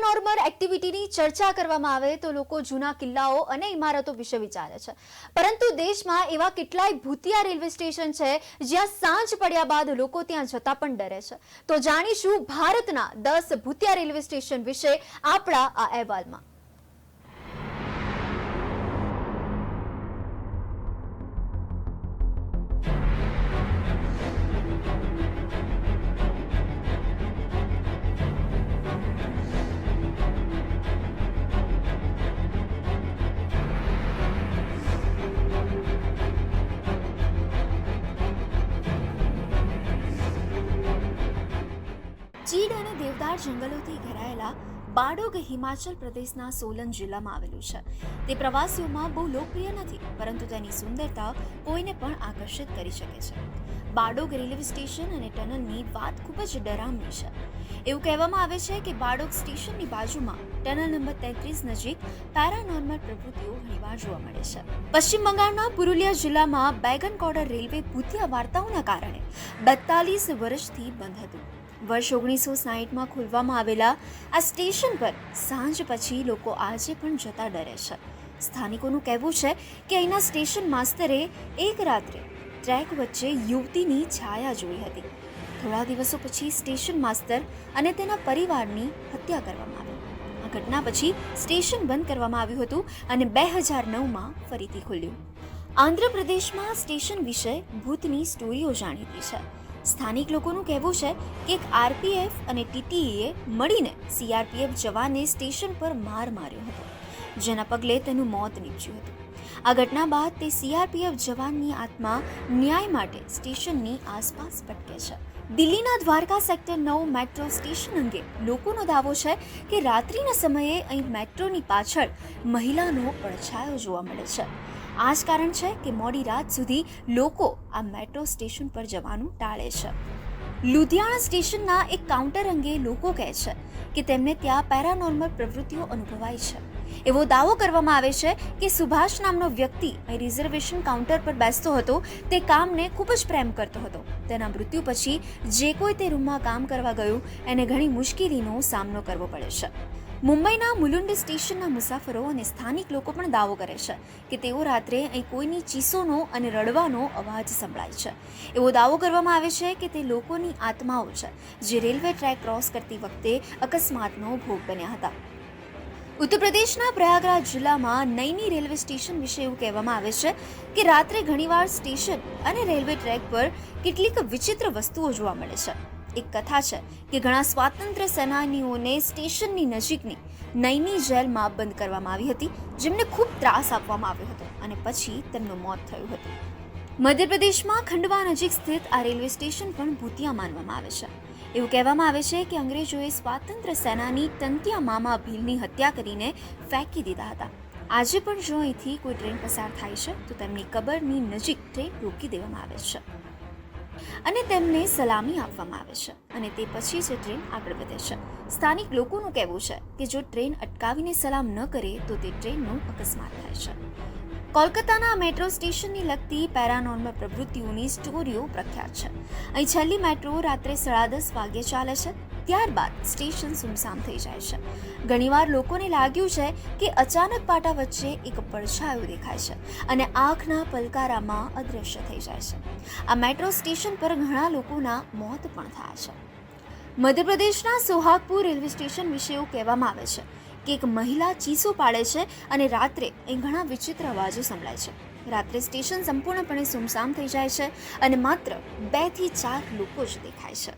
Paranormal એક્ટિવિટીની ચર્ચા કરવામાં આવે તો લોકો જૂના કિલ્લાઓ અને ઇમારતો વિશે વિચારે છે, પરંતુ દેશમાં એવા કેટલાય ભૂતિયા રેલવે સ્ટેશન છે જ્યાં સાંજ પડ્યા બાદ લોકો ત્યાં જતા પણ ડરે છે. તો જાણીશું ભારતના 10 ભૂતિયા રેલવે સ્ટેશન વિશે આપણા આ અહેવાલમાં. ચીડ અને દેવદાર જંગલોથી ઘેરાયેલા બાડોગ હિમાચલ પ્રદેશના સોલન જિલ્લામાં આવેલું છે. તે પ્રવાસીઓમાં બહુ લોકપ્રિય નથી, પરંતુ તેની સુંદરતા કોઈને પણ આકર્ષિત કરી શકે છે. બાડોગ રેલવે સ્ટેશન અને ટનલની વાત ખૂબ જ ડરામણી છે. એવું કહેવામાં આવે છે કે બાડોગ સ્ટેશનની બાજુમાં ટનલ નંબર 33 નજીક પેરાનોર્મલ પ્રવૃત્તિઓ ઘણીવાર જોવા મળે છે. પશ્ચિમ બંગાળના પુરુલિયા જિલ્લામાં બેગનકોડા રેલવે ભૂતિયા વાર્તાઓના કારણે 42 વર્ષથી બંધ હતું. વર્ષ 1960માં ખોલવામાં આવેલા આ સ્ટેશન પર સાંજ પછી લોકો આજે પણ જતા ડરે છે. સ્થાનિકોનું કહેવું છે કે અહીંના સ્ટેશન માસ્તરે એક રાત્રે ટ્રેક વચ્ચે યુવતીની છાયા જોઈ હતી. થોડા દિવસો પછી સ્ટેશન માસ્તર અને તેના પરિવારની હત્યા કરવામાં આવી. આ ઘટના પછી સ્ટેશન બંધ કરવામાં આવ્યું હતું અને 2009માં ફરીથી ખુલ્યું. આંધ્રપ્રદેશમાં સ્ટેશન વિશે ભૂતની સ્ટોરીઓ જાણીતી છે. સ્થાનિક લોકોનું કહેવું છે કે એક આરપીએફ અને ટીટીઈએ મળીને સીઆરપીએફ જવાને સ્ટેશન પર માર માર્યો હતો, જેના પગલે તેનું મોત નીપજ્યું હતું. આ ઘટના બાદ તે સીઆરપીએફ જવાનની આત્મા ન્યાય માટે સ્ટેશનની આસપાસ ભટકે છે. દિલ્હીના દ્વારકા સેક્ટર 9 મેટ્રો સ્ટેશન અંગે લોકોનો દાવો છે કે રાત્રિના સમયે અહીં મેટ્રોની પાછળ મહિલાનો પડછાયો જોવા મળે છે. આ જ કારણ છે કે મોડી રાત સુધી લોકો આ મેટ્રો સ્ટેશન પર જવાનું ટાળે છે. લુધિયાણા સ્ટેશનના એક કાઉન્ટર અંગે લોકો કહે છે કે તેમને ત્યાં પેરાનોર્મલ પ્રવૃત્તિઓ અનુભવાય છે. એવો દાવો કરવામાં આવે છે કે સુભાષ નામનો વ્યક્તિ અહીં રિઝર્વેશન કાઉન્ટર પર બેસતો હતો. તે કામને ખૂબ જ પ્રેમ કરતો હતો. તેના મૃત્યુ પછી જે કોઈ તે રૂમમાં કામ કરવા ગયું એને ઘણી મુશ્કેલીનો સામનો કરવો પડે છે. મુંબઈના મુલુંડ સ્ટેશનના મુસાફરો અને સ્થાનિક લોકો પણ દાવો કરે છે કે તેઓ રાત્રે અહીં કોઈની ચીસોનો અને રડવાનો અવાજ સંભળાય છે. એવો દાવો કરવામાં આવે છે કે તે લોકોની આત્માઓ છે જે રેલવે ટ્રેક ક્રોસ કરતી વખતે અકસ્માતનો ભોગ બન્યા હતા. ઉત્તર પ્રદેશના પ્રયાગરાજ જિલ્લામાં નૈની રેલવે સ્ટેશન વિશે એવું કહેવામાં આવે છે કે રાત્રે ઘણીવાર સ્ટેશન અને રેલવે ટ્રેક પર કેટલીક વિચિત્ર વસ્તુઓ જોવા મળે છે. એક કથા છે કે ઘણા સ્વાતંત્ર્ય સેનાનીઓને સ્ટેશનની નજીકની નૈની જેલમાં બંધ કરવામાં આવી હતી, જેમને ખૂબ ત્રાસ આપવામાં આવ્યો હતો અને પછી તેમનું મોત થયું હતું. મધ્યપ્રદેશમાં ખંડવા નજીક સ્થિત આ રેલવે સ્ટેશન પણ ભૂતિયા માનવામાં આવે છે. એવું કહેવામાં આવે છે કે અંગ્રેજોએ સ્વાતંત્ર્ય સેનાની ટંટિયા મામા ભીલની હત્યા કરીને ફેંકી દીધા હતા. આજે પણ જો અહીંથી કોઈ ટ્રેન પસાર થાય છે તો તેમની કબરની નજીક ટ્રેન રોકી દેવામાં આવે છે અને તેમને સલામી આપવામાં આવે છે અને તે પછી જ ટ્રેન આગળ વધે છે. સ્થાનિક લોકોનું કહેવું છે કે જો ટ્રેન અટકાવીને સલામ ન કરે તો તે ટ્રેનનો અકસ્માત થાય છે. કોલકાતાના મેટ્રો સ્ટેશનની લગતી પેરાનોર્મલ પ્રવૃત્તિઓની સ્ટોરીઓ પ્રખ્યાત છે. અહીં છેલ્લી મેટ્રો રાત્રે 10:30 વાગ્યે ચાલે છે. ત્યારબાદ સ્ટેશન સુમસામ થઈ જાય છે. ઘણીવાર લોકોને લાગ્યું છે કે અચાનક પાટા વચ્ચે એક પડછાયો દેખાય છે અને આંખના પલકારામાં અદૃશ્ય થઈ જાય છે. આ મેટ્રો સ્ટેશન પર ઘણા લોકોના મોત પણ થયા છે. મધ્યપ્રદેશના સોહાગપુર રેલવે સ્ટેશન વિશે એવું કહેવામાં આવે છે કે એક મહિલા ચીસો પાડે છે અને રાત્રે અહીં ઘણા વિચિત્ર અવાજો સંભળાય છે. રાત્રે સ્ટેશન સંપૂર્ણપણે સુમસામ થઈ જાય છે અને માત્ર 2 થી 4 લોકો જ દેખાય છે.